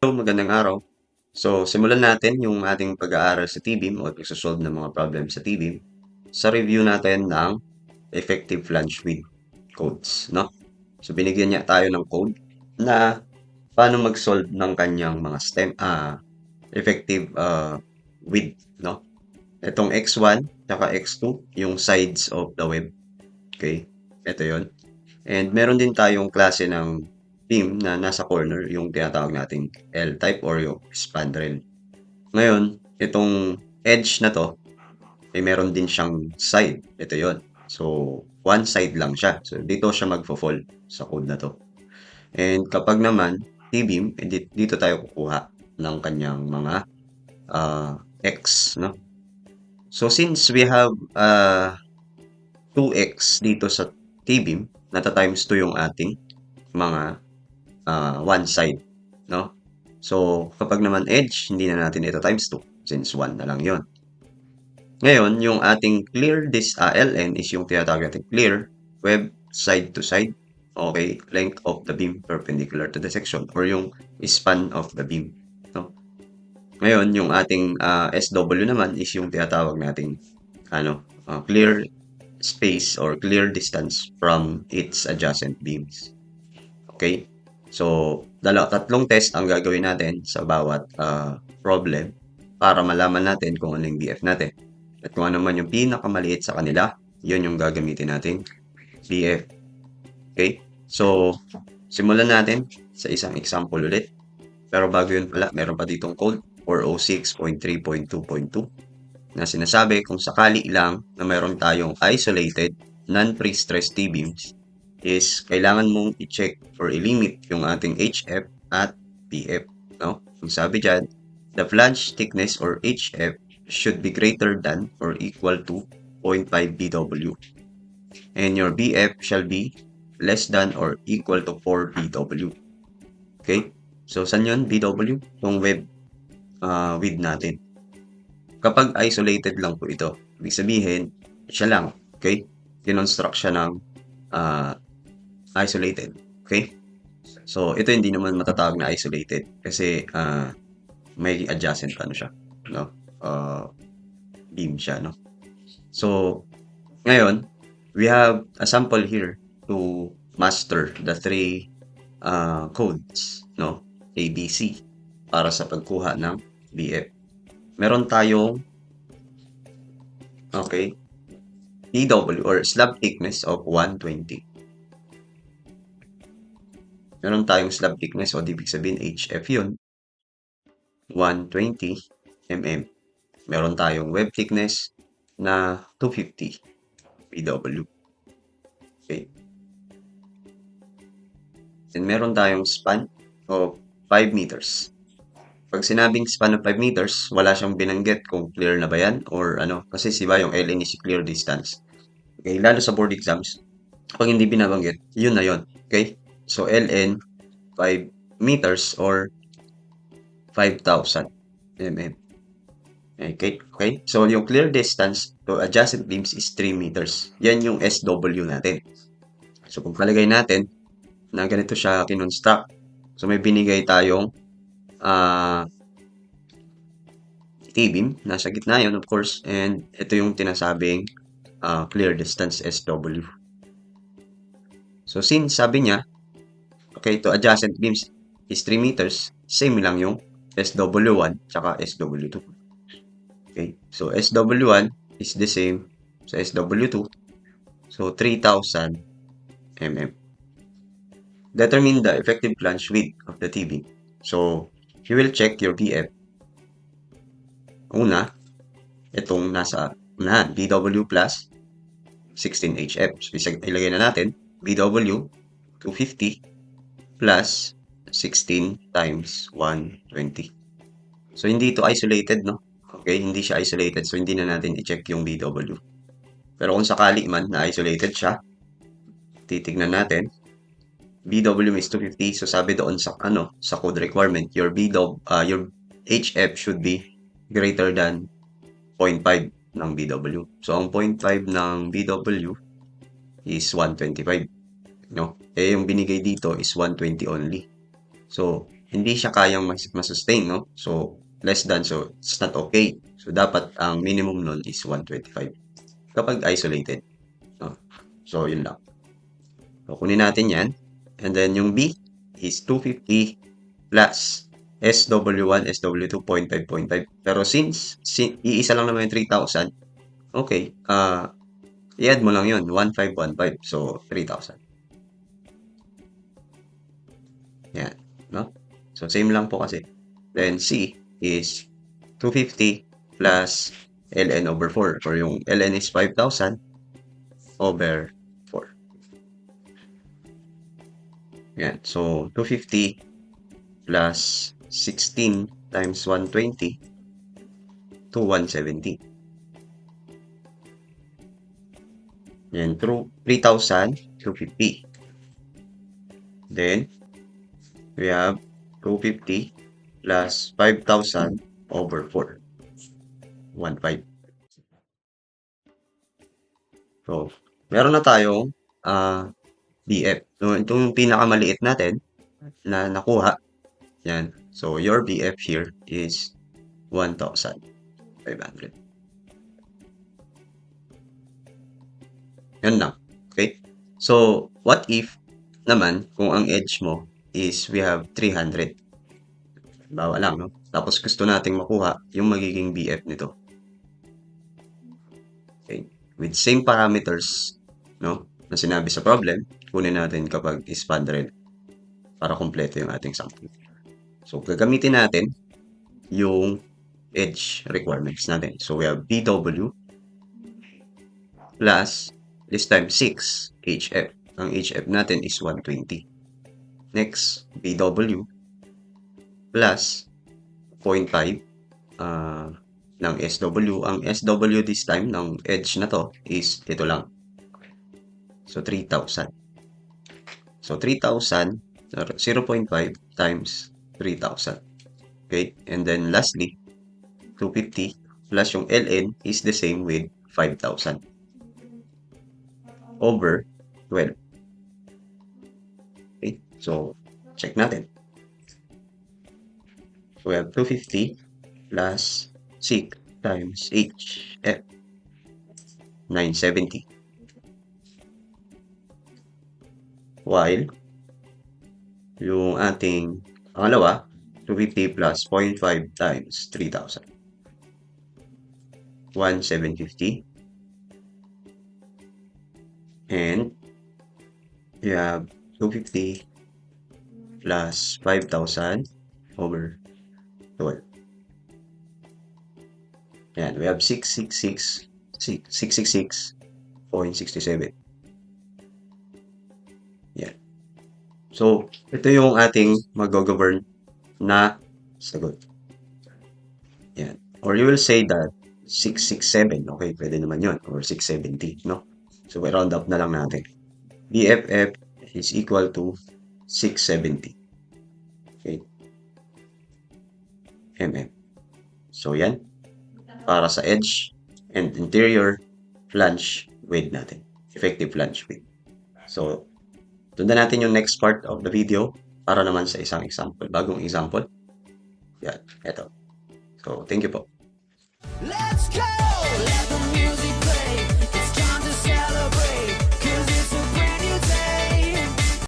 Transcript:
Hello, magandang araw. So, simulan natin yung ating pag-aaral sa T-Beam o pagsosolve ng mga problem sa T-Beam sa review natin ng effective flange width codes, no? So, binigyan niya tayo ng code na paano mag-solve ng kanyang mga effective width, no? Itong x1 at x2, yung sides of the web. Okay? Ito yon. And meron din tayong klase ng beam na nasa corner, yung tinatawag nating L-type or yung spandrel. Ngayon, itong edge na to, ay meron din siyang side. Ito yon. So, one side lang siya. So, dito siya magfo-fall sa code na to. And kapag naman, T-beam, dito tayo kukuha ng kanyang mga X, no? So, since we have 2X dito sa T-beam, nata-times 2 yung ating mga one side, no? So, kapag naman edge, hindi na natin ito times 2 since 1 na lang yon. Ngayon, yung ating clear LN is yung tinatawag natin clear web side to side. Okay, length of the beam perpendicular to the section or yung span of the beam. No? Ngayon, yung ating SW naman is yung tinatawag nating clear space or clear distance from its adjacent beams. Okay? So, tatlong test ang gagawin natin sa bawat problem para malaman natin kung ano yung BF natin. At kung ano man yung pinakamaliit sa kanila, yun yung gagamitin natin BF. Okay? So, simulan natin sa isang example ulit. Pero bago yun pala, meron pa ditong code 406.3.2.2 na sinasabi kung sakali lang na meron tayong isolated non-pre-stressed T-beams is kailangan mong i-check or i-limit yung ating HF at PF. No? Ang sabi dyan, the flange thickness or HF should be greater than or equal to 0.5 BW. And your BF shall be less than or equal to 4 BW. Okay? So, saan yun? BW? Yung web width natin. Kapag isolated lang po ito, ibig sabihin, siya lang. Okay? Kinonstruct siya ng isolated. Okay? So, ito hindi naman matatawag na isolated kasi may adjacent siya, no? Beam siya, no? So, ngayon, we have a sample here to master the three codes, no? ABC para sa pagkuha ng BF. Meron tayong PW or slab thickness of 120. Meron tayong slab thickness o ibig sabihin HF yun, 120 mm. Meron tayong web thickness na 250 PW. Okay. And meron tayong span of 5 meters. Pag sinabing span of 5 meters, wala siyang binanggit kung clear na ba yan or ano. Kasi siba yung LN is clear distance. Okay, lalo sa board exams, pag hindi binabanggit, yun na yun. Okay? So, LN, 5 meters or 5,000 mm. Okay? Okay? So, yung clear distance to adjacent beams is 3 meters. Yan yung SW natin. So, kung palagay natin na ganito siya kinonstruct. So, may binigay tayong T-beam. Nasa gitna yun, of course. And ito yung tinasabing clear distance SW. So, since sabi niya, okay, to adjacent beams is 3 meters, same lang yung SW1 tsaka SW2. Okay, so SW1 is the same sa SW2. So, 3,000 mm. Determine the effective flange width of the T-beam. So, you will check your BF. Una, itong nasa unahan, BW plus 16 HF. So, ilagay na natin, BW 250 plus 16 times 120. So, hindi ito isolated, no? Okay, hindi siya isolated. So, hindi na natin i-check yung BW. Pero kung sakali man na isolated siya, titignan natin. BW is 250. So, sabi doon sa code requirement, your HF should be greater than 0.5 ng BW. So, ang 0.5 ng BW is 125. No? Eh, yung binigay dito is 120 only. So, hindi siya kayang masustain, no? So, less than, so it's not okay. So, dapat ang minimum nun is 125 kapag isolated, no? So, yun lang. So, kunin natin yan. And then, yung B is 250 plus SW1, SW2, 0.5, 0.5. Pero since iisa lang naman yung 3,000, okay, i-add mo lang yun, 1,515. So, 3,000. Yan, no? So, same lang po kasi. Then, C is 250 plus ln over 4. Or yung ln is 5,000 over 4. Yan. So, 250 plus 16 times 120 to 170. Yan. Through 3,000 to 50. Then, we have 250 plus 5,000 over 4. 1,500. So, meron na tayong BF. So, ito yung pinakamaliit natin na nakuha. Yan. So, your BF here is 1,500. Yan lang. Okay? So, what if naman kung ang edge mo is we have 300? Bawa lang, no? Tapos gusto nating makuha yung magiging BF nito. Okay? With same parameters, no? Na sinabi sa problem, kunin natin kapag is bounded para kumpleto yung ating sample. So, gagamitin natin yung edge requirements natin. So, we have BW plus this time 6 HF. Ang HF natin is 120. Next, BW plus 0.5 ng SW. Ang SW this time ng edge na to is ito lang. So, 3,000. So, 3,000, 0.5 times 3,000. Okay? And then, lastly, 250 plus yung ln is the same with 5,000 over 12. Okay? So, check natin. So, we have 250 plus 6 times HF, 970. While, yung ating pangalawa, 250 plus 0.5 times 3,000. 1,750. And, you have 250 plus 5,000 over 12. Yan, we have 666.67. Yan. So, ito yung ating mag-govern na sagot. Yan. Or you will say that 667. Okay, pwede naman yun. Or 670, no? So, we round up na lang natin. BFF is equal to 670. Okay. mm. So, yan. Para sa edge and interior flange width natin. Effective flange width. So, tundan natin yung next part of the video para naman sa isang example. Bagong example. Yan. Ito. So, thank you po. Let's go!